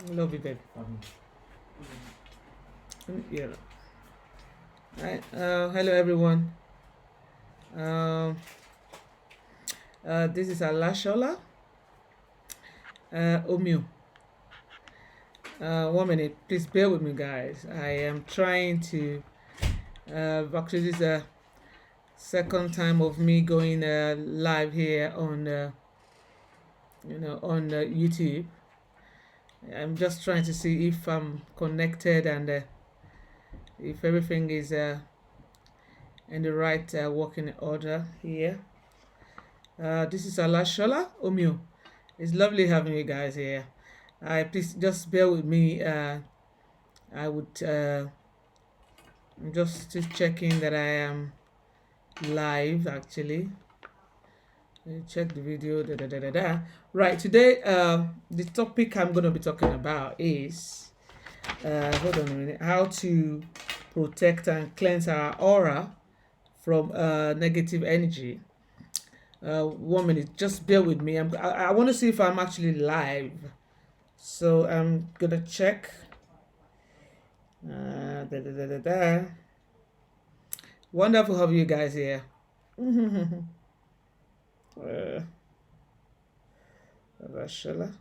Love you, babe. Yeah. Right. Hello, everyone. Um, this is Alashola. Omio. 1 minute. Please bear with me, guys. I am trying to. Actually, this is the second time of me going live here on, YouTube. I'm just trying to see if I'm connected and if everything is in the right working order here. This is Alashola Omio. It's lovely having you guys here. Please just bear with me. I would. I'm just checking that I am live. Actually, check the video. Da, da, da, da, da. Right, today, the topic I'm going to be talking about is hold on a minute. How to protect and cleanse our aura from negative energy. 1 minute. Just bear with me. I want to see if I'm actually live. So I'm gonna check. Da, da, da, da, da. Wonderful have you guys here. Rashella.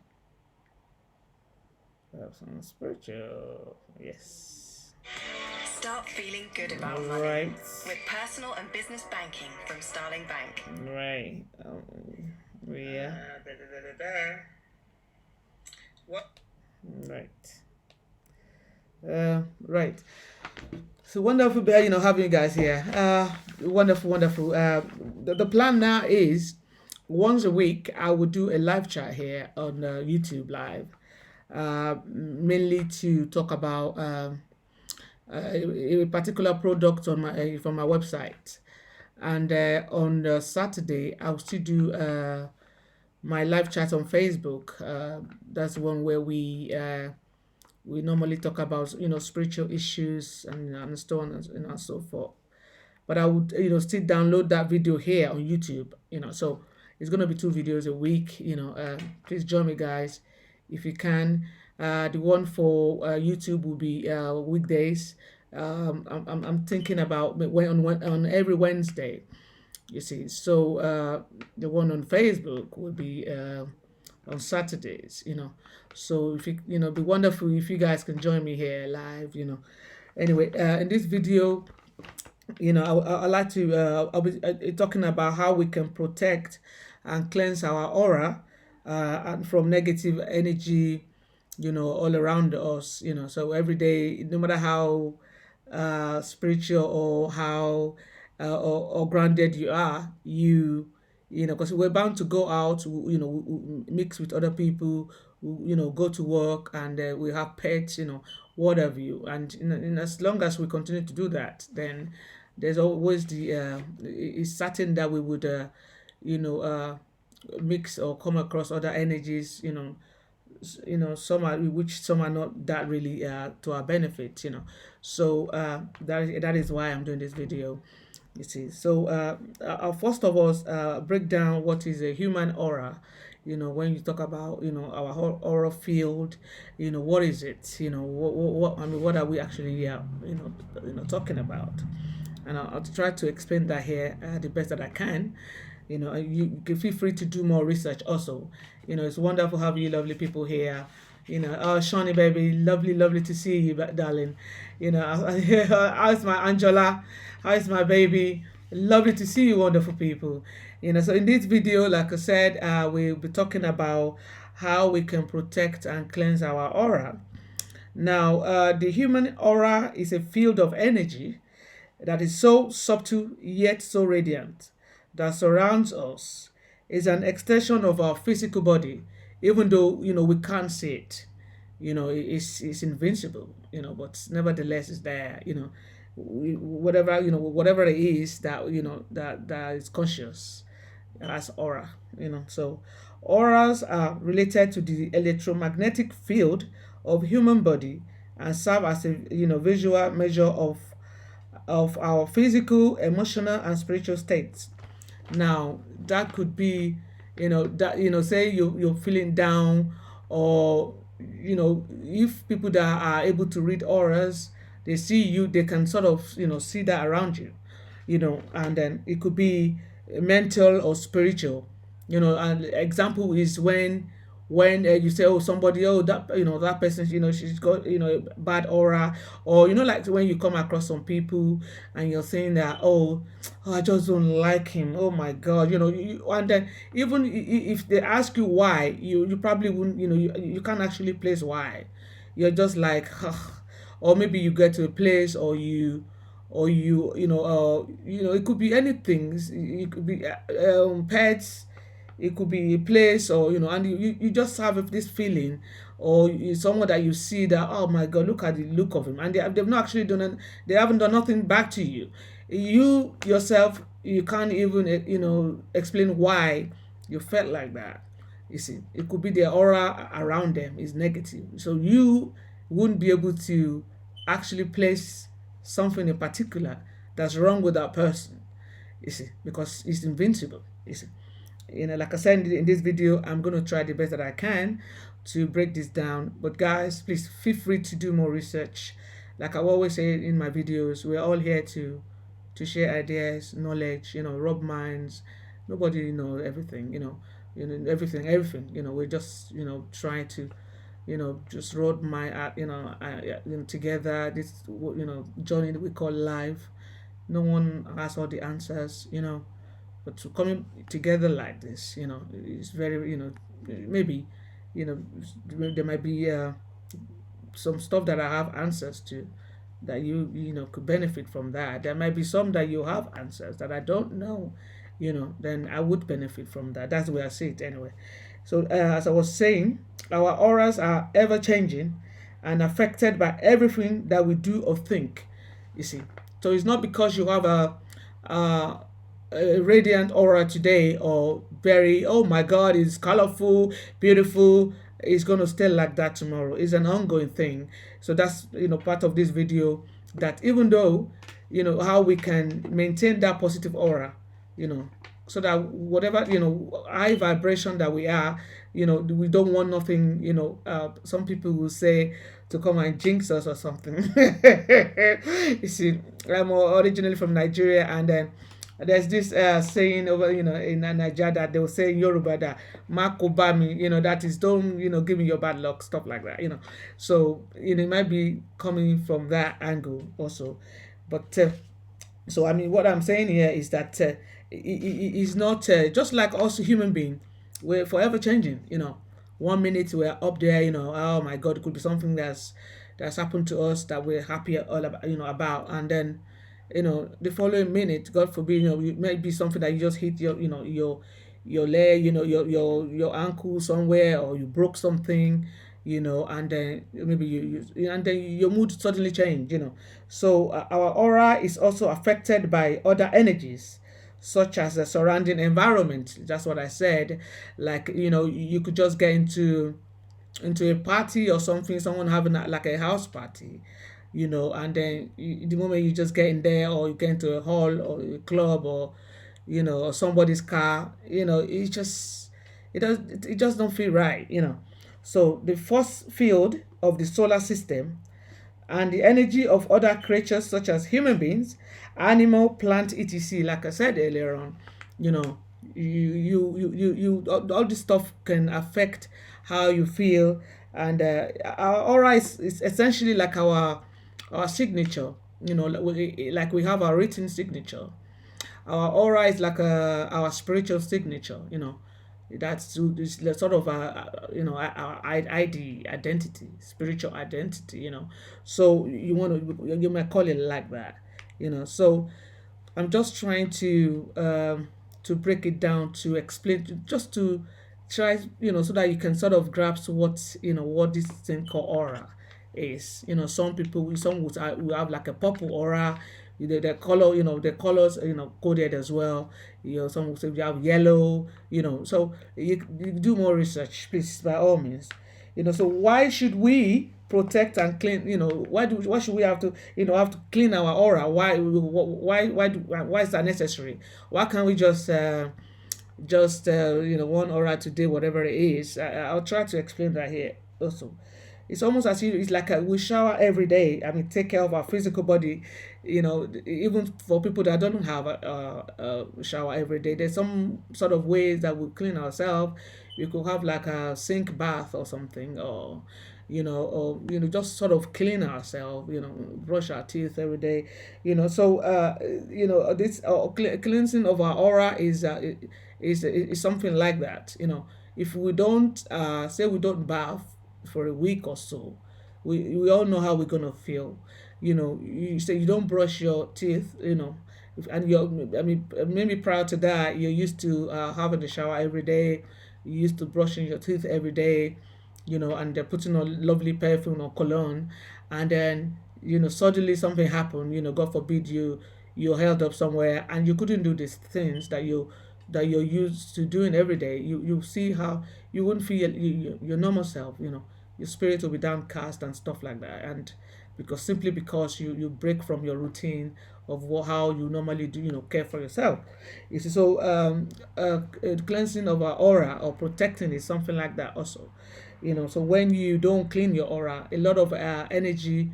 Some spiritual. Yes. Start feeling good about money Right. with personal and business banking from Starling Bank. Right. Yeah. Da, da, da, da, da. What? Right. Right. So wonderful, having you guys here. Wonderful, wonderful. The plan now is once a week I will do a live chat here on YouTube Live, mainly to talk about a particular product on my from my website, and on Saturday I'll still do my live chat on Facebook. That's one where we normally talk about spiritual issues and so on and so forth. But I would still download that video here on YouTube. So it's gonna be 2 videos a week. Please join me, guys, if you can. The one for YouTube will be weekdays. I'm thinking about on every Wednesday. You see, so the one on Facebook will be on Saturdays. So if be wonderful if you guys can join me here live. Anyway, in this video, I like to I'll be talking about how we can protect and cleanse our aura and from negative energy, all around us. So every day, no matter how spiritual or how or grounded you are, because we're bound to go out, mix with other people, go to work, and we have pets, whatever you, and as long as we continue to do that, then there's always it's certain that we would, you know, uh, mix or come across other energies, some are which some are not that really to our benefit. So that is why I'm doing this video. You see, so I'll first of all break down what is a human aura. When you talk about our whole aura field, what is it? What I mean, what are we actually talking about? And I'll try to explain that here the best that I can. You can feel free to do more research also. It's wonderful having you lovely people here. Oh, Shawnee, baby, lovely, lovely to see you, darling. How's my Angela? How's my baby? Lovely to see you, wonderful people. So in this video, like I said, we'll be talking about how we can protect and cleanse our aura. Now, the human aura is a field of energy that is so subtle yet so radiant that surrounds us. Is an extension of our physical body, even though we can't see it. It's invincible. But nevertheless, it's there. Whatever it is that that is conscious as aura. So auras are related to the electromagnetic field of human body and serve as a visual measure of our physical, emotional, and spiritual states. Now, that could be, that say you're feeling down, or if people that are able to read auras, they see you, they can sort of see that around you, and then it could be mental or spiritual. An example is when you say, oh, somebody, oh, that that person, she's got bad aura. Or like when you come across some people and you're saying that, oh, I just don't like him, oh my god, and then even if they ask you why, you probably wouldn't, you can't actually place why. You're just like, "Ugh." Or maybe you get to a place, or it could be anything. It could be pets, it could be a place, or and you just have this feeling, or someone that you see that, oh my god, look at the look of him, and they've not actually they haven't done nothing back to you. You yourself, you can't even explain why you felt like that. You see, it could be the aura around them is negative, so you wouldn't be able to actually place something in particular that's wrong with that person. You see, because it's invincible. You see, like I said in this video, I'm going to try the best that I can to break this down. But guys, please feel free to do more research. Like I always say in my videos, we're all here to share ideas, knowledge, rub minds. Nobody knows everything, everything. We're just trying to just rode my together this journey that we call life. No one has all the answers, but to coming together like this, it's very, maybe, you know, there might be some stuff that I have answers to, that could benefit from that. There might be some that you have answers that I don't know, then I would benefit from that. That's the way I see it anyway. So as I was saying, our auras are ever changing and affected by everything that we do or think. You see, so it's not because you have a, a radiant aura today, or very, oh my god, it's colorful, beautiful, it's going to stay like that tomorrow. It's an ongoing thing. So that's part of this video, that even though how we can maintain that positive aura, you know so that whatever high vibration that we are, we don't want nothing, some people will say, to come and jinx us or something. You see, I'm originally from Nigeria, and then there's this saying over in Nigeria, that they will say in Yoruba that makobami, that is, don't give me your bad luck, stuff like that. So it might be coming from that angle also. But so I mean, what I'm saying here is that it's not just like us human being. We're forever changing. 1 minute we're up there. Oh my God, it could be something that's happened to us that we're happy all about. And then the following minute, God forbid, it might be something that you just hit your leg, your ankle somewhere, or you broke something, and then maybe and then your mood suddenly change. So our aura is also affected by other energies, such as the surrounding environment. That's what I said. Like, you could just get into a party or something, someone having like a house party, and then the moment you just get in there, or you get into a hall or a club, or or somebody's car, it just don't feel right. So the force field of the solar system and the energy of other creatures such as human beings, animal, plant, etc. Like I said earlier on, you know, all this stuff can affect how you feel, and our aura is essentially like our signature. Like we have our written signature. Our aura is like our spiritual signature. That's sort of our ID, identity, spiritual identity. So you might call it like that. So I'm just trying to break it down, to explain, just to try, so that you can sort of grasp what this thing called aura is. Some will have like a purple aura. The color, the colors, coded as well. Some will say you have yellow. So you do more research, please, by all means. So why should we protect and clean? Why should we have to clean our aura? Why is that necessary? Why can't we just one aura today, whatever it is? I'll try to explain that here. also. It's almost as if it's like we shower every day. I mean, take care of our physical body. Even for people that don't have a shower every day, there's some sort of ways that we clean ourselves. You could have like a sink bath or something, or just sort of clean ourselves. Brush our teeth every day. So this cleansing of our aura is something like that. If we don't say we don't bath for a week or so, we all know how we're gonna feel. You say you don't brush your teeth, and you're, I mean, maybe prior to that, you're used to having a shower every day, you used to brushing your teeth every day, and they're putting on lovely perfume or cologne, and then suddenly something happened. God forbid you're held up somewhere and you couldn't do these things that you're used to doing every day. You see how you wouldn't feel your normal self. Your spirit will be downcast and stuff like that, and simply because you break from your routine of how you normally do, care for yourself. You see, so cleansing of our aura or protecting is something like that also. So when you don't clean your aura, a lot of energy,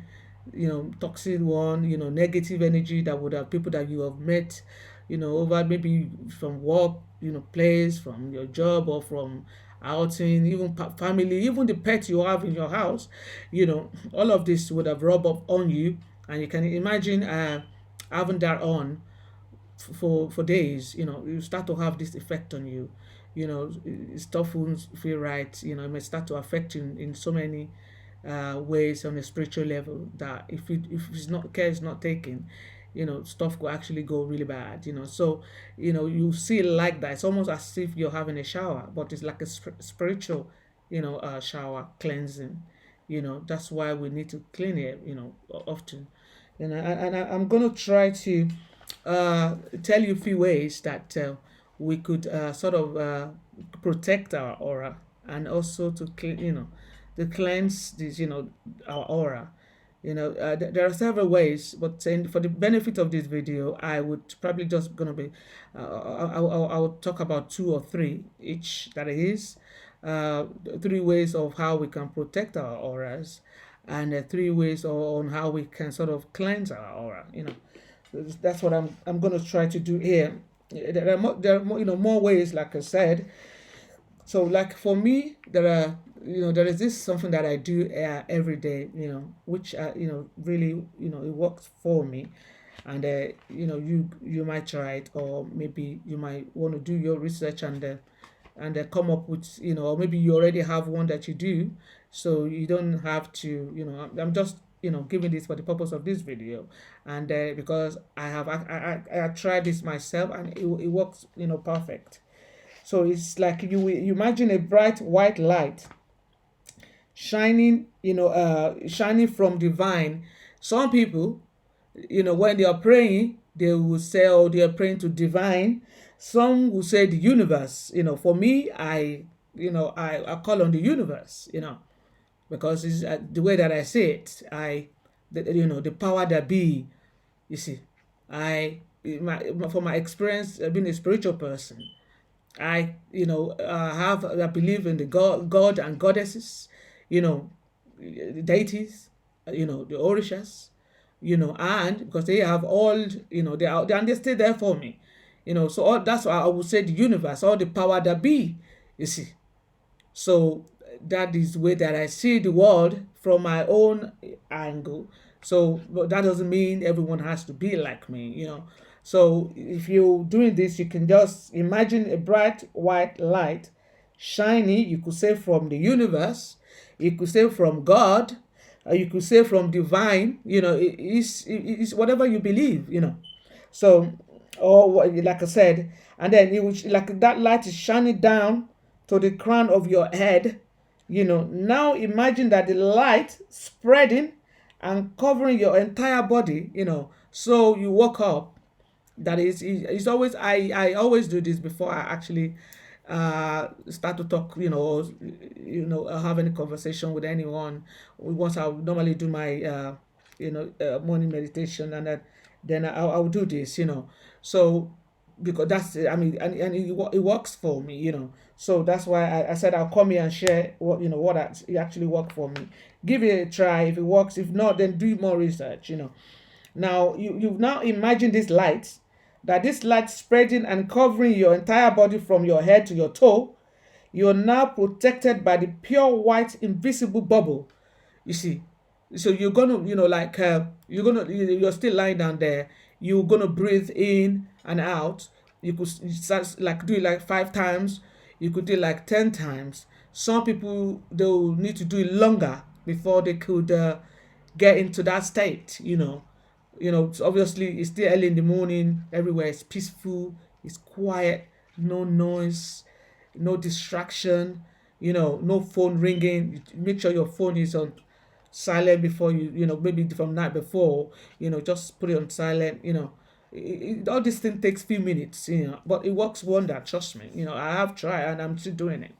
toxic one, negative energy that would have people that you have met, over maybe from work, place, from your job or from outing, even family, even the pet you have in your house, all of this would have rubbed off on you, and you can imagine having that on for days. You start to have this effect on you. Stuff won't feel right. It may start to affect you in so many ways on a spiritual level, that if it's not care is not taken, stuff could actually go really bad. So you see it like that. It's almost as if you're having a shower, but it's like a spiritual shower cleansing. That's why we need to clean it often. I'm gonna try to tell you a few ways that we could sort of protect our aura, and also to clean, to cleanse this, our aura. There are several ways, but for the benefit of this video, I would probably just gonna be, I will talk about two or three each. That is, three ways of how we can protect our auras, and three ways on how we can sort of cleanse our aura. That's what I'm gonna try to do here. There are more, more ways, like I said. So, like for me, there is this something that I do every day, which really, it works for me, and you might try it, or maybe you might want to do your research and come up with, or maybe you already have one that you do, so you don't have to, I'm just giving this for the purpose of this video, and because I tried this myself, and it works, perfect. So it's like you imagine a bright white light shining from divine. Some people, when they are praying, they will say, oh, they are praying to divine. Some will say the universe. For me, I call on the universe, because it's the way that I say it. The power that be, you see. From my experience, being a spiritual person, I believe in the God and goddesses, you know, the deities, the orishas, and because they have all, and they stay there for me, So that's why I would say the universe, all the power that be, you see. So that is the way that I see the world from my own angle. So, but that doesn't mean everyone has to be like me. So if you're doing this, you can just imagine a bright white light shiny. You could say from the universe, you could say from God, you could say from divine. It's whatever you believe. So, or like I said, and then it was like that light is shining down to the crown of your head. Now imagine that the light spreading and covering your entire body. So you woke up. That is, it's always, I always do this before I actually start to talk, have any conversation with anyone. Once I normally do my morning meditation, and then I'll do this. So because that's I mean, and it works for me, So that's why I said I'll come here and share what it actually worked for me. Give it a try. If it works, if not, then do more research. Now you now imagine this light spreading and covering your entire body from your head to your toe. You're now protected by the pure white invisible bubble. You see, so you're gonna, like you're still lying down there. You're gonna breathe in and out. You could start like do it like 5 times. You could do it like 10 times. Some people they'll need to do it longer before they could get into that state. So obviously it's still early in the morning. Everywhere is peaceful. It's quiet. No noise, no distraction, no phone ringing. Make sure your phone is on silent before maybe from night before, just put it on silent, all this thing takes few minutes, but it works wonder, trust me. I have tried and I'm still doing it,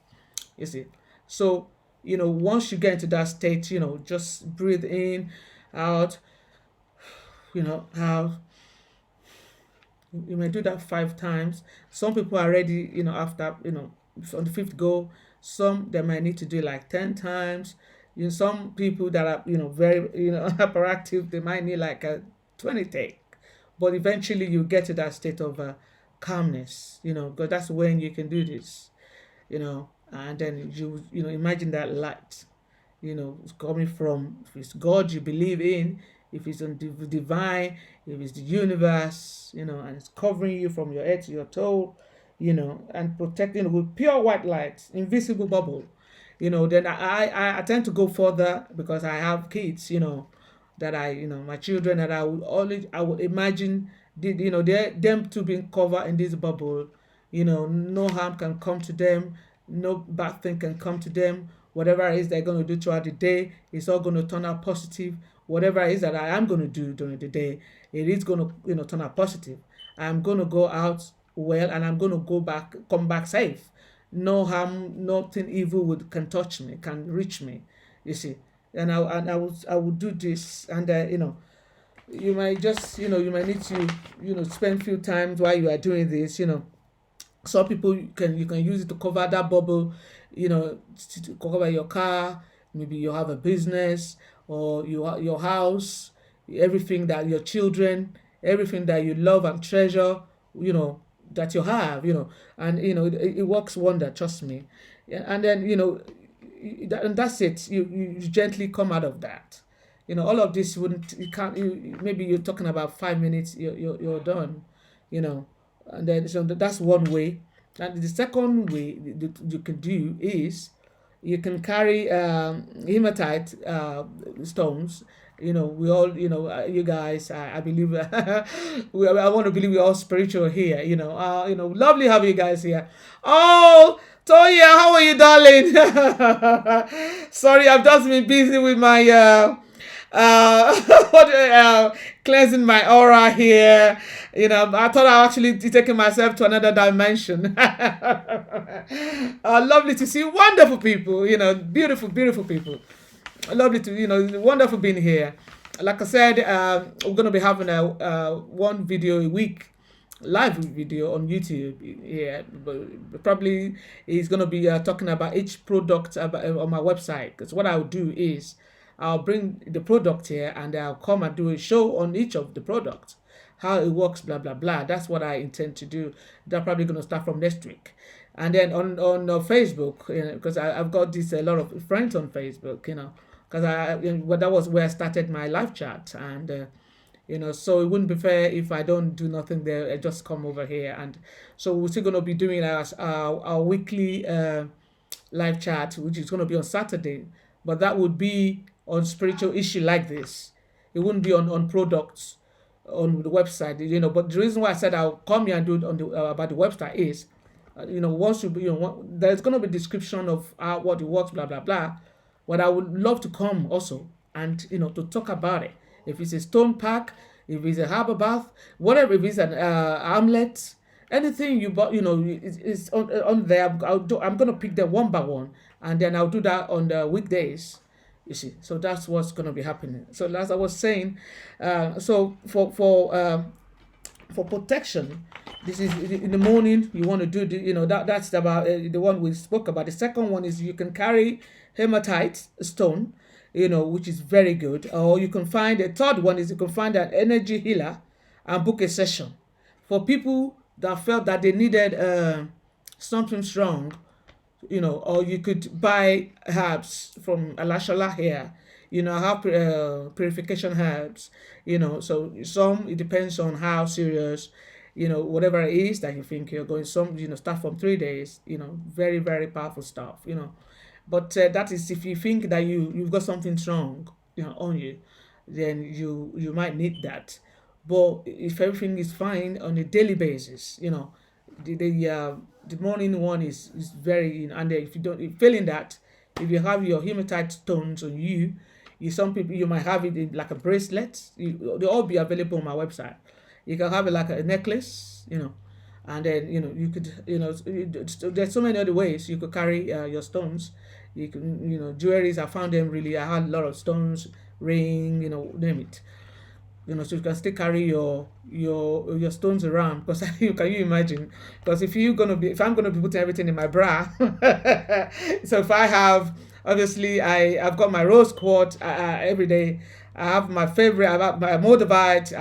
you see. So, once you get into that state, just breathe in, out, out. You may do that 5 times. Some people are ready, after, on the fifth go. Some they might need to do like 10 times. Some people that are, very, hyperactive, they might need like a 20 take. But eventually you get to that state of calmness, because that's when you can do this, and then imagine that light, it's coming from, if it's God you believe in, if it's on the divine, if it's the universe, and it's covering you from your head to your toe, and protecting with pure white light, invisible bubble, then I tend to go further because I have kids, that my children, that I would imagine, them to being covered in this bubble, no harm can come to them, no bad thing can come to them. Whatever it is they're going to do throughout the day, it's all going to turn out positive. Whatever it is that I am going to do during the day, it is going to, turn out positive. I'm going to go out well, and I'm going to come back safe. No harm, nothing evil can touch me, can reach me. You see, and I would do this, and you might just, you might need to, spend few times while you are doing this. Some people you can use it to cover that bubble, to cover your car. Maybe you have a business, or your house, everything that your children, everything that you love and treasure, that you have, and it works wonder, trust me. Yeah, and then and that's it. You gently come out of that. All of this wouldn't, you can't, maybe you're talking about 5 minutes, you're done, you know and then so that's one way. And the second way that you can do is you can carry hematite stones. We all, you guys, I believe, I want to believe we're all spiritual here. Lovely having you guys here. Oh, Toya, how are you, darling? Sorry, I've just been busy with my what cleansing my aura here. I thought I actually taking myself to another dimension. Lovely to see wonderful people. Beautiful, beautiful people. Lovely to wonderful being here. Like I said, we're gonna be having a one video a week, live video on YouTube. Yeah, but probably he's gonna be talking about each product on my website. Because what I'll do is I'll bring the product here and I'll come and do a show on each of the products, how it works, blah blah blah. That's what I intend to do. That's probably gonna start from next week. And then on Facebook, because I've got this a lot of friends on Facebook, because that was where I started my live chat, and so it wouldn't be fair if I don't do nothing there. I just come over here, and so we're still gonna be doing our weekly live chat, which is gonna be on Saturday, but that would be on spiritual issue like this. It wouldn't be on products on the website, But the reason why I said I'll come here and do it on the about the website is, once there's gonna be description of what it works, blah blah blah. But I would love to come also and to talk about it. If it's a stone pack, if it's a harbor bath, whatever, if it's an armlet, anything you bought, it's on there. I'm gonna pick them one by one, and then I'll do that on the weekdays. You see, so that's what's gonna be happening. So as I was saying, so for protection, This is in the morning. You want to do the, that's about the one we spoke about. The second one is you can carry hematite stone, which is very good. Or you can find a third one is you can find an energy healer and book a session for people that felt that they needed something strong, or you could buy herbs from Alashala here. I have purification herbs, so some, it depends on how serious, whatever it is that you think you're going. Some, start from 3 days, very, very powerful stuff, but that is if you think that you've got something strong, on you, then you might need that. But if everything is fine on a daily basis, the morning one is very, and if you don't, if failing that, if you have your hematite stones on you, some people, you might have it in like a bracelet. They'll all be available on my website. You can have it like a necklace, and then you could, there's so many other ways you could carry your stones. You can, jewelries. I found them really. I had a lot of stones, ring, name it. So you can still carry your stones around, because can you imagine? Because if I'm gonna be putting everything in my bra, so if I have, obviously I've got my rose quartz every day. I have my favorite. I have my moldavite.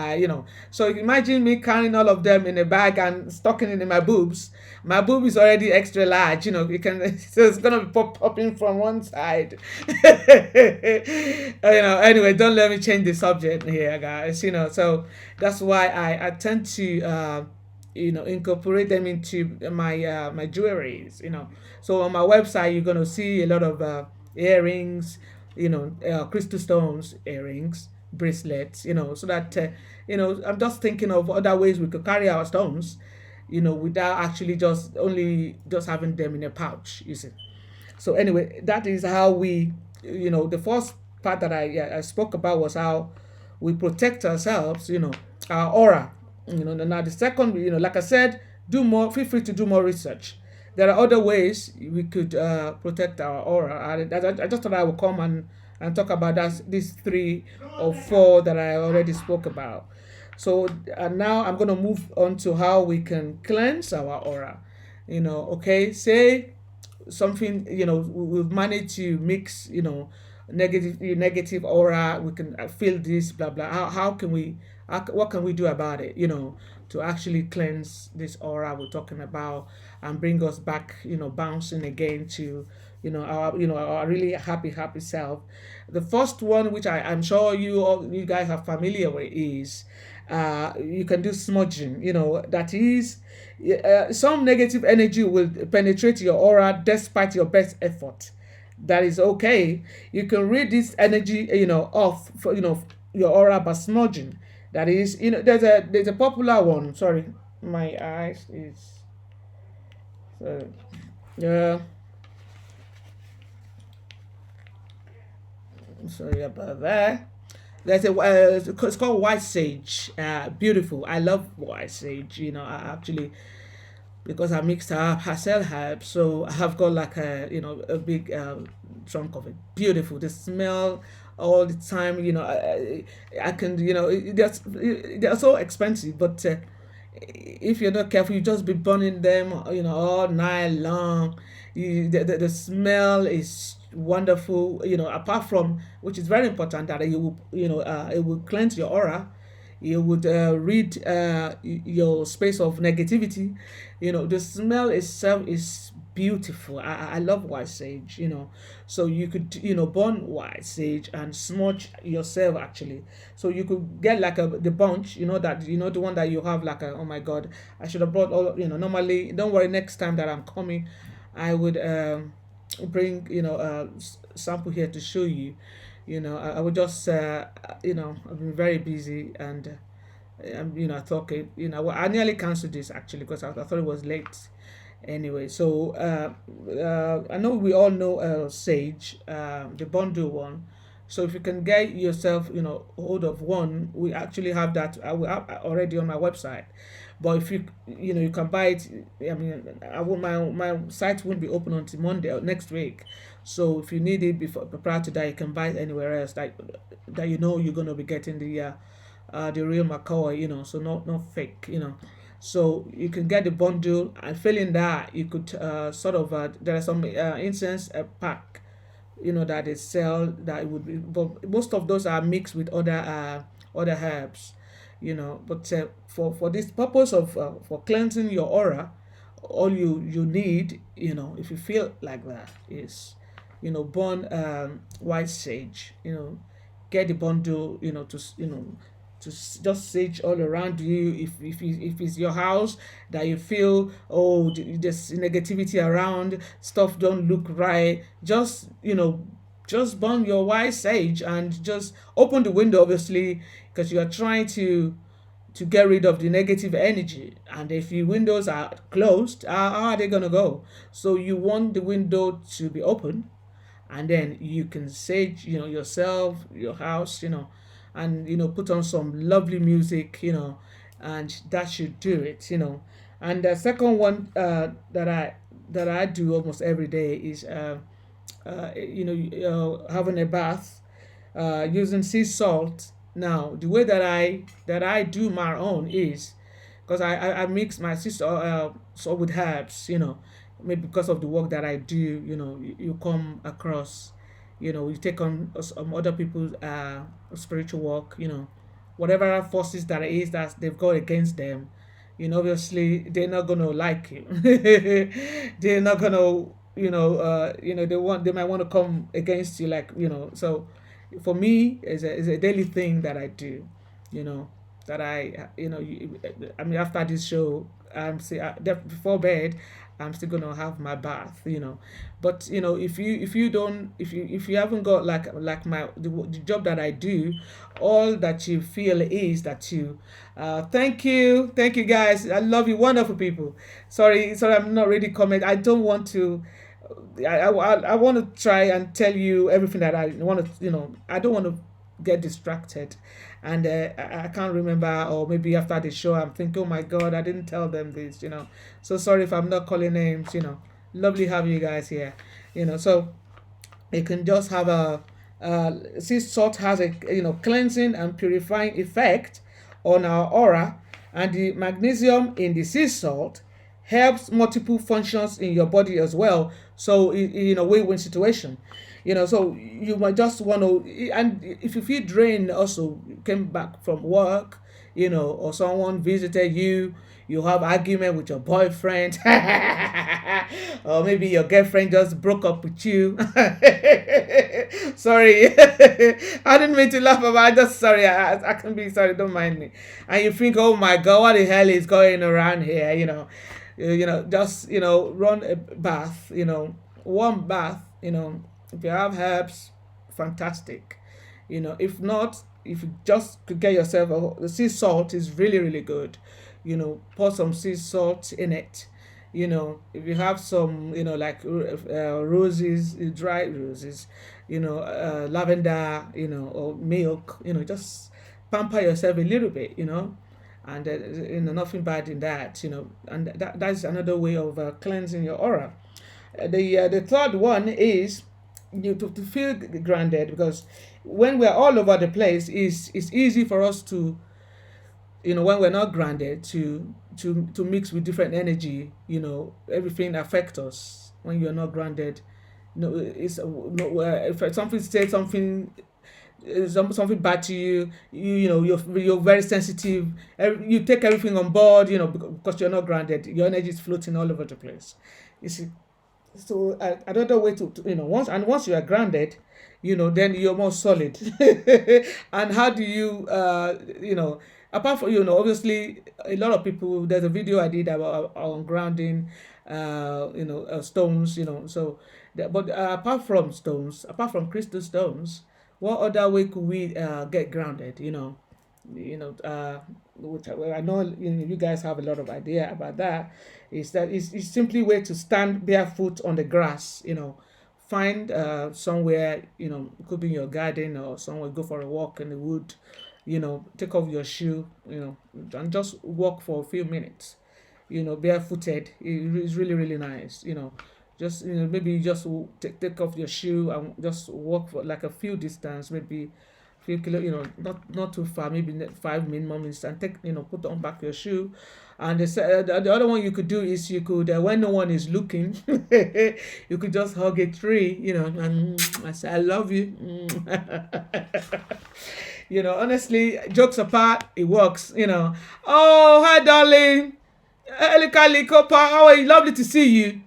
So imagine me carrying all of them in a bag and stocking it in my boobs. My boob is already extra large. You can. So it's gonna be popping from one side. Anyway, don't let me change the subject here, guys. So that's why I tend to incorporate them into my jewelries. So on my website you're gonna see a lot of earrings, crystal stones, earrings, bracelets. So that I'm just thinking of other ways we could carry our stones, without actually just having them in a pouch. You see. So anyway, that is how we, the first part that I spoke about was how we protect ourselves, our aura. Now the second, like I said, do more. Feel free to do more research. There are other ways we could protect our aura. I just thought I would come and talk about these three or four that I already spoke about. So now I'm going to move on to how we can cleanse our aura. Okay, say something, we've managed to mix, negative aura, we can feel this, blah blah. How can we, what can we do about it, to actually cleanse this aura we're talking about, and bring us back, bouncing again to, our really happy self. The first one, which I'm sure you guys are familiar with, is you can do smudging. That is, some negative energy will penetrate your aura despite your best effort. That is okay. You can read this energy, off for, your aura by smudging. That is, there's a popular one. Sorry, my eyes is yeah. Sorry about that. There's it's called white sage. Beautiful. I love white sage. I actually, because I mixed up hassel herb, so I have got like a big trunk of it. Beautiful. The smell all the time. I can, they're so expensive, but if you're not careful, you just be burning them, all night long. The smell is wonderful. Apart from, which is very important, that it will cleanse your aura. You would rid your space of negativity. The smell itself is beautiful. I love white sage. So you could, burn white sage and smudge yourself actually. So you could get like the bunch, that, the one that you have like oh my god, I should have brought all, normally, don't worry, next time that I'm coming, I would bring, sample here to show you. I would just, I've been very busy, and I thought, okay, well, I nearly canceled this actually, because I thought it was late. Anyway, so I know we all know Sage, the bundle one. So if you can get yourself, hold of one, we actually have that. We have already on my website. But if you can buy it. I mean, my site won't be open until Monday or next week. So if you need it before prior to that, you can buy it anywhere else that you're gonna be getting the real McCoy. So not fake. So you can get the bundle, and failing that, you could sort of there are some incense pack, that they sell that would be, but most of those are mixed with other herbs, but for this purpose of for cleansing your aura, all you need, if you feel like that, is burn white sage, get the bundle, to just sage all around you. If it's your house that you feel, oh, there's negativity around, stuff don't look right, just burn your white sage and just open the window, obviously, because you are trying to get rid of the negative energy. And if your windows are closed, how are they gonna go? So you want the window to be open, and then you can sage, yourself, your house, and put on some lovely music, and that should do it, and the second one that I do almost every day is having a bath using sea salt. Now, the way that I do my own is, because I mix my sea salt with herbs, maybe because of the work that I do, you come across, you take on some other people's spiritual work, whatever forces that it is that they've got against them, obviously they're not gonna like you. They're not gonna, they might want to come against you, like, so for me, it's a daily thing that I do, you know that I mean, after this show, before bed, I'm still gonna have my bath, but if you don't, if you haven't got like the job that I do, all that you feel is that you thank you guys, I love you, wonderful people. Sorry, I'm not really comment. I don't want to. I want to try and tell you everything that I want to. I don't want to get distracted, and I can't remember, or maybe after the show I'm thinking, oh my god, I didn't tell them this. So sorry if I'm not calling names. Lovely having you guys here. So you can just have sea salt has a cleansing and purifying effect on our aura, and the magnesium in the sea salt helps multiple functions in your body as well. So in a win-win situation, so you might just want to, and if you feel drained, also you came back from work, or someone visited you, you have argument with your boyfriend, or maybe your girlfriend just broke up with you. Sorry, I didn't mean to laugh, but I just sorry. I can be sorry. Don't mind me. And you think, oh my god, what the hell is going around here? Just run a bath. Warm bath. If you have herbs, fantastic. If not, if you just could get yourself the sea salt is really really good. Pour some sea salt in it. If you have some, like roses, dry roses, lavender, or milk, just pamper yourself a little bit, and nothing bad in that, and that's another way of cleansing your aura. The third one is to feel grounded, because when we're all over the place, it's easy for us to, when we're not grounded, to mix with different energy. Everything affects us when you're not grounded. It's no, if something says something, something bad to you, you're very sensitive. You take everything on board, because you're not grounded. Your energy is floating all over the place. You see, so another way to once you are grounded, then you're more solid. And how do you apart from, obviously, a lot of people, there's a video I did about on grounding, stones, but apart from crystal stones, what other way could we get grounded, which I know, you guys have a lot of idea about that. Is that it's simply way to stand barefoot on the grass. Find somewhere, it could be in your garden or somewhere, go for a walk in the wood. Take off your shoe, and just walk for a few minutes. Barefooted. It's really really nice. Just maybe you just take off your shoe and just walk for like a few distance, maybe few kilo, not too far, maybe 5 minimum, and take, put on back your shoe. And the other one you could do is you could, when no one is looking, you could just hug a tree, and I say, I love you. Honestly, jokes apart, it works. Oh, hi, darling. Elikali Kopa, how are you? Lovely to see you.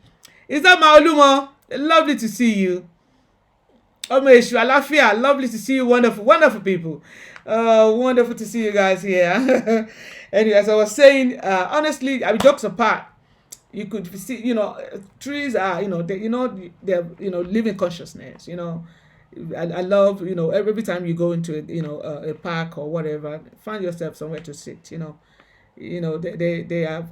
Is that my Olumo? Lovely to see you. Omeishu, Alafia, lovely to see you. Wonderful, wonderful people. Wonderful to see you guys here. Anyway, as I was saying, honestly, I mean, jokes apart, you could see, trees are, they're, living consciousness. I love, every time you go into, a park or whatever, find yourself somewhere to sit. They are, they're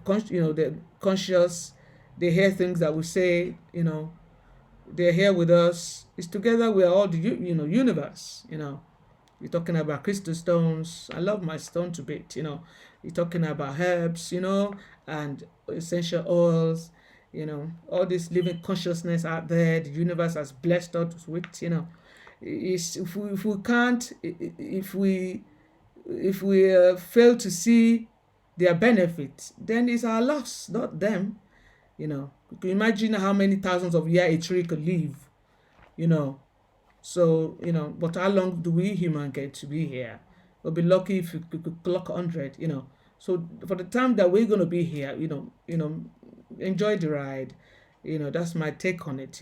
conscious. They hear things that we say. They're here with us. It's together we are all the universe. You're talking about crystal stones. I love my stone to bit. You're talking about herbs, and essential oils. All this living consciousness out there. The universe has blessed us with. If we can't, if we fail to see their benefits, then it's our loss, not them. You can imagine how many thousands of years a tree could live. You know, but how long do we human get to be here? We'll be lucky if we could clock 100. So for the time that we're gonna be here, enjoy the ride. That's my take on it.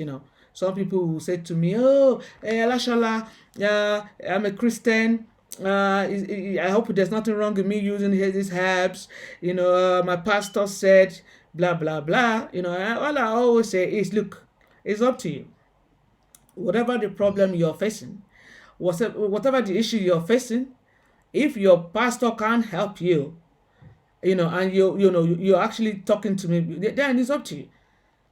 Some people will say to me, "Oh, Alashala, I'm a Christian. I hope there's nothing wrong with me using these herbs. My pastor said blah blah blah. All I always say is, look, it's up to you. Whatever the problem you're facing, whatever the issue you're facing, if your pastor can't help you, and you're actually talking to me, then it's up to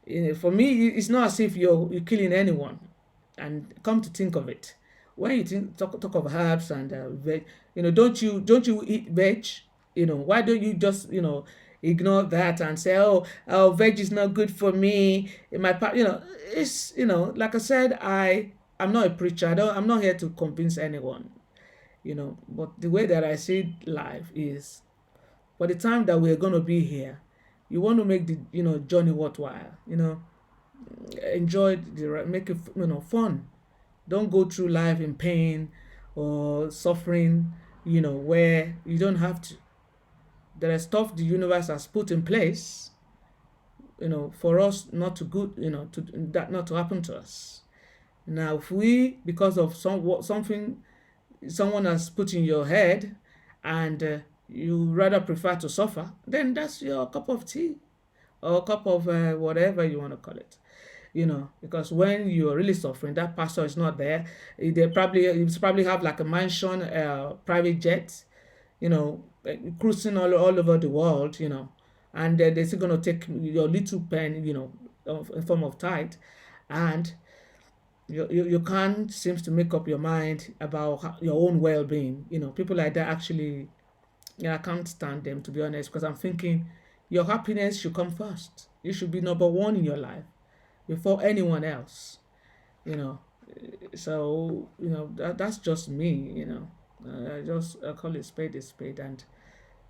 you. For me, it's not as if you're killing anyone. And come to think of it, when you talk of herbs and veg, don't you eat veg? Why don't you just ignore that and say, oh, veg is not good for me? It's like I said, I'm not a preacher. I'm not here to convince anyone. But the way that I see life is, for the time that we're going to be here, you want to make the journey worthwhile. Enjoy make it fun. Don't go through life in pain or suffering, where you don't have to. There is stuff the universe has put in place, for us not to good, to that not to happen to us. Now, if we, because of something someone has put in your head, and you rather prefer to suffer, then that's your cup of tea, or a cup of whatever you want to call it. Because when you're really suffering, that pastor is not there. You probably have like a mansion, private jet, cruising all over the world. And they're still gonna take your little pen, in form of tithe, and you can't seem to make up your mind about your own well-being. People like that actually, yeah, I can't stand them, to be honest, because I'm thinking your happiness should come first. You should be number one in your life before anyone else. You know, so that's just me. I call it spade a spade, and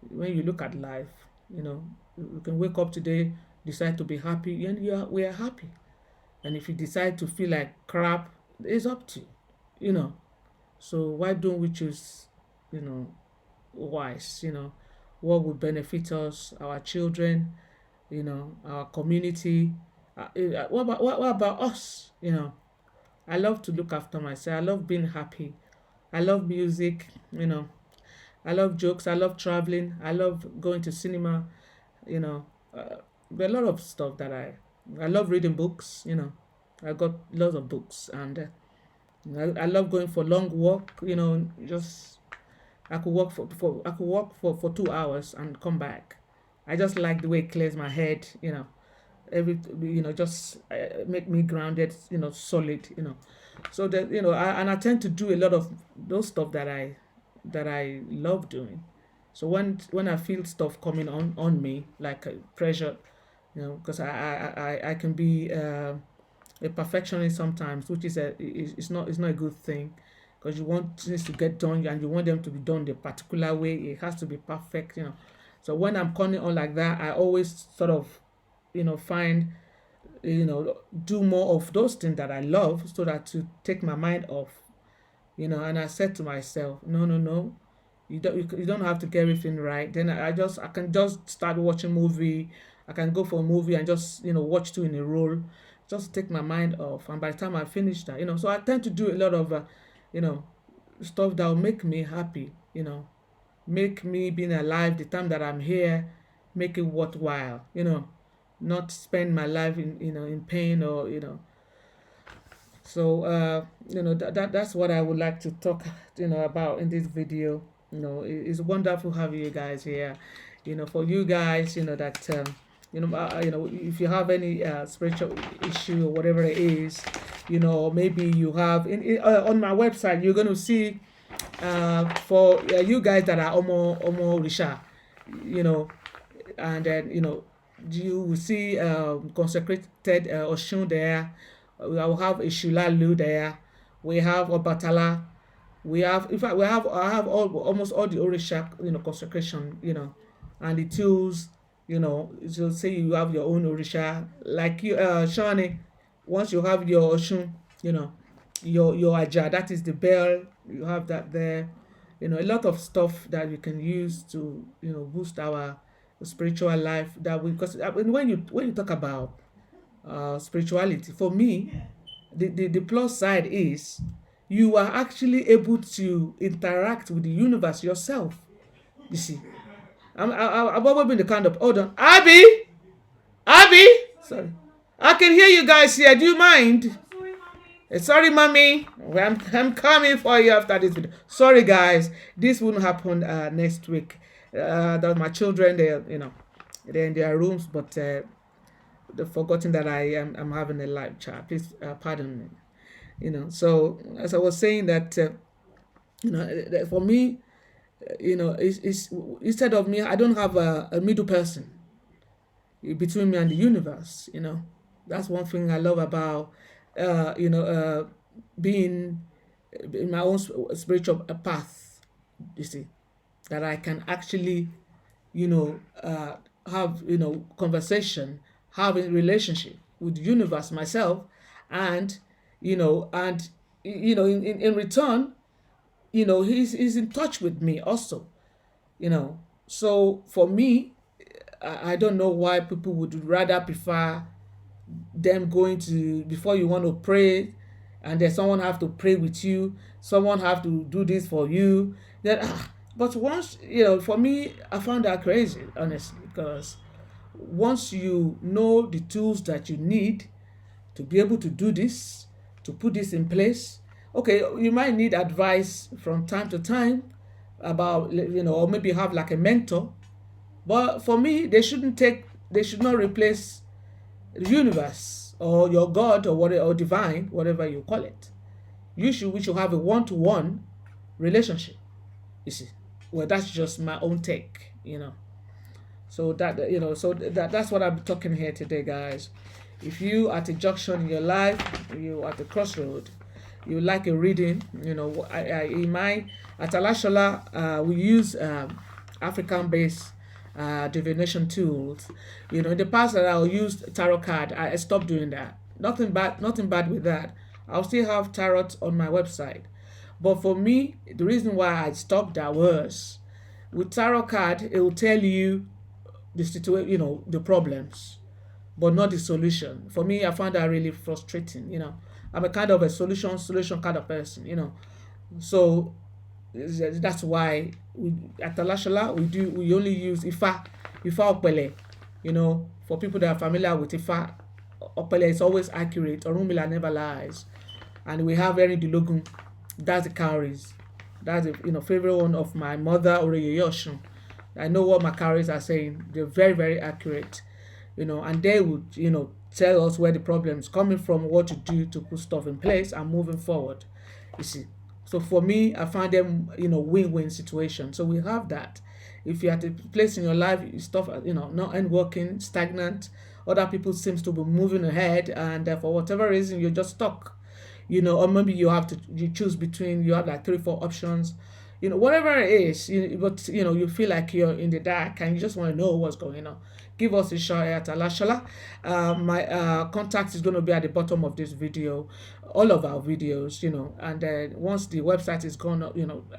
when you look at life, you can wake up today, decide to be happy, and we are happy. And if you decide to feel like crap, it's up to you. You know, so why don't we choose, you know, wise? What would benefit us, our children, our community. What about us? I love to look after myself. I love being happy. I love music. I love jokes. I love traveling. I love going to cinema. You know, there are a lot of stuff that I love reading books. I got lots of books, and I love going for long walk. Just I could walk for 2 hours and come back. I just like the way it clears my head. Every just make me grounded. Solid. So that and I tend to do a lot of those stuff that I love doing. So when I feel stuff coming on me, like pressure, because I can be a perfectionist sometimes, which is it's not a good thing, because you want things to get done and you want them to be done the particular way. It has to be perfect, you know. So when I'm calling on like that, I always sort of, find, do more of those things that I love so that to take my mind off, and I said to myself, no, no, no, you don't have to get everything right. Then I can just start watching movie. I can go for a movie and just watch two in a row, just to take my mind off. And by the time I finish that, so I tend to do a lot of you know stuff that will make me happy. Make me being alive, the time that I'm here, make it worthwhile. Not spend my life in pain, or so that's what I would like to talk about in this video. It's wonderful having you guys here. For you guys, that if you have any spiritual issue or whatever it is, maybe you have on my website, you're going to see for you guys that are Omo Risha, you know, and then you will see consecrated Oshun there. I will have a Shulalu there. We have Obatala. We have, in fact, I have almost all the Orisha, consecration, and the tools, so say you have your own Orisha, like you, Shani. Once you have your Oshun, you know, your Aja, that is the bell. You have that there. A lot of stuff that we can use to boost our spiritual life. Because when you talk about spirituality, for me, the plus side is you are actually able to interact with the universe yourself. You see, I've always been the kind of, hold on, Abby, sorry, I can hear you guys here. Do you mind? Sorry, mommy. Well, I'm coming for you after this video. Sorry, guys. This wouldn't happen next week. That my children, they're in their rooms, but they've forgotten that I'm having a live chat. Please pardon me. So as I was saying that, that for me, it's instead of me, I don't have a middle person between me and the universe. That's one thing I love about being in my own spiritual path. You see, that I can actually have conversation, have a relationship with the universe myself, and in return, he's in touch with me also. So for me, I don't know why people would rather prefer them going to, before you want to pray, and then someone have to pray with you, someone have to do this for you, then but once, for me, I found that crazy, honestly, because once you know the tools that you need to be able to do this, to put this in place, okay, you might need advice from time to time about, or maybe have like a mentor, but for me, they should not replace the universe or your God, or whatever, or divine, whatever you call it. We should have a one-to-one relationship. You see, well, that's just my own take. So that's what I'm talking here today, guys. If you at a junction in your life, you at the crossroad, you like a reading, in my at Alashola, we use African-based divination tools. In the past that I'll use tarot card, I stopped doing that. Nothing bad with that. I'll still have tarot on my website. But for me, the reason why I stopped that was with tarot card, it will tell you the situation, the problems, but not the solution. For me, I found that really frustrating. I'm a kind of a solution kind of person. So that's why at Talashala we only use Ifa Opele. For people that are familiar with Ifa Opele, is always accurate. Orunmila never lies, and we have Erin Dilogun. That's the cowries. That's the favorite one of my mother, Oreye Yoshun. I know what my cowries are saying. They're very, very accurate. And they would tell us where the problem is coming from, what to do to put stuff in place and moving forward. You see. So for me, I find them, win-win situation. So we have that. If you're at a place in your life, stuff, not end working, stagnant, other people seems to be moving ahead, and for whatever reason, you're just stuck. or maybe you choose between, you have like three, four options, whatever it is, but you feel like you're in the dark and you just want to know what's going on. Give us a shout at Alashala. My contact is going to be at the bottom of this video, all of our videos, and then once the website is gone,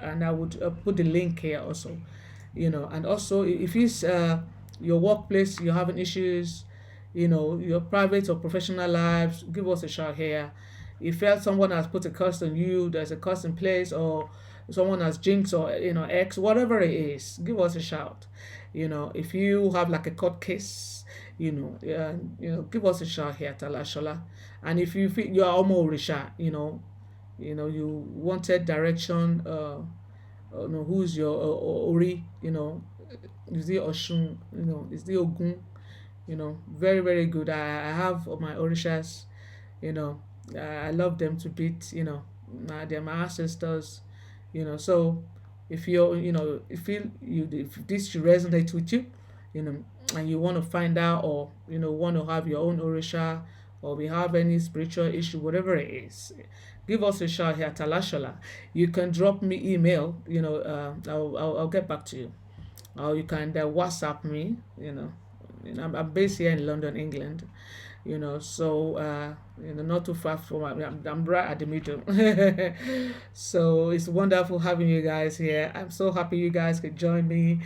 and I would put the link here also, and also if it's your workplace, you're having issues, your private or professional lives, give us a shout here. If you felt someone has put a curse on you, there's a curse in place, or someone has jinx or X, whatever it is, give us a shout. If you have like a court case, give us a shout here at Alashola. And if you feel you're almost Risha, you wanted direction, who's your Ori, is it Oshun, is it Ogun, very, very good. I have my Orishas, you know, I love them to beat, they're my ancestors, so if you're, if this should resonate with you, and you want to find out, or, want to have your own Orisha, or we have any spiritual issue, whatever it is, give us a shout here at Talashala. You can drop me email, I'll get back to you. Or you can WhatsApp me, I'm based here in London, England, so not too far from, I'm right at the middle. So it's wonderful having you guys here. I'm so happy you guys could join me.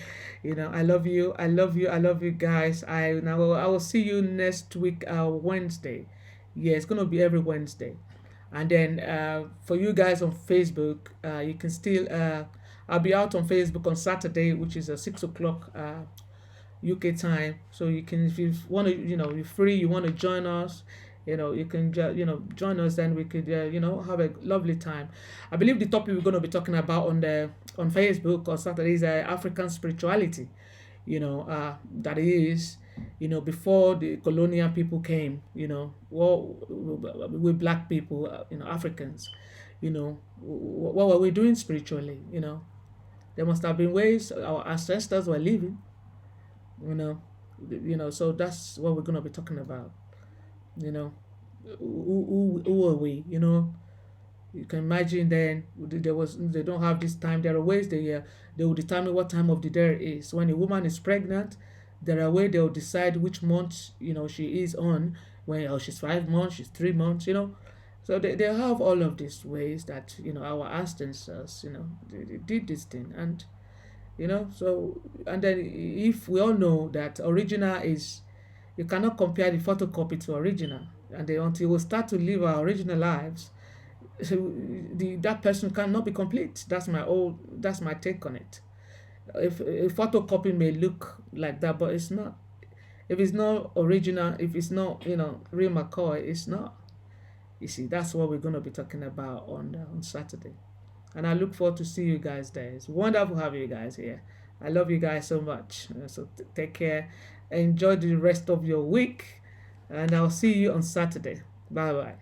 I love you, I love you, I love you guys. I will see you next week, Wednesday. Yeah, it's gonna be every Wednesday. And then for you guys on Facebook, you can still I'll be out on Facebook on Saturday, which is 6 o'clock UK time. So you can, if you want to, you're free, you want to join us, you can join us. Then we could have a lovely time. I believe the topic we're going to be talking about on Facebook on Saturday is African spirituality. That is, before the colonial people came, well, with black people, Africans, what were we doing spiritually? There must have been ways our ancestors were living, you know so that's what we're going to be talking about. you know who are we? You can imagine then, they don't have this time. There are ways they will determine what time of the day it is. When a woman is pregnant, there are ways they'll decide which month she is on, when, she's 5 months, she's 3 months, so they have all of these ways that our ancestors, they did this thing. And so, and then if we all know that original is, you cannot compare the photocopy to original, and then until we start to live our original lives, so that person cannot be complete. That's my take on it. If a photocopy may look like that, but it's not. If it's not original, if it's not real McCoy, it's not. You see, that's what we're going to be talking about on Saturday. And I look forward to see you guys there. It's wonderful having you guys here. I love you guys so much. So take care. Enjoy the rest of your week. And I'll see you on Saturday. Bye bye.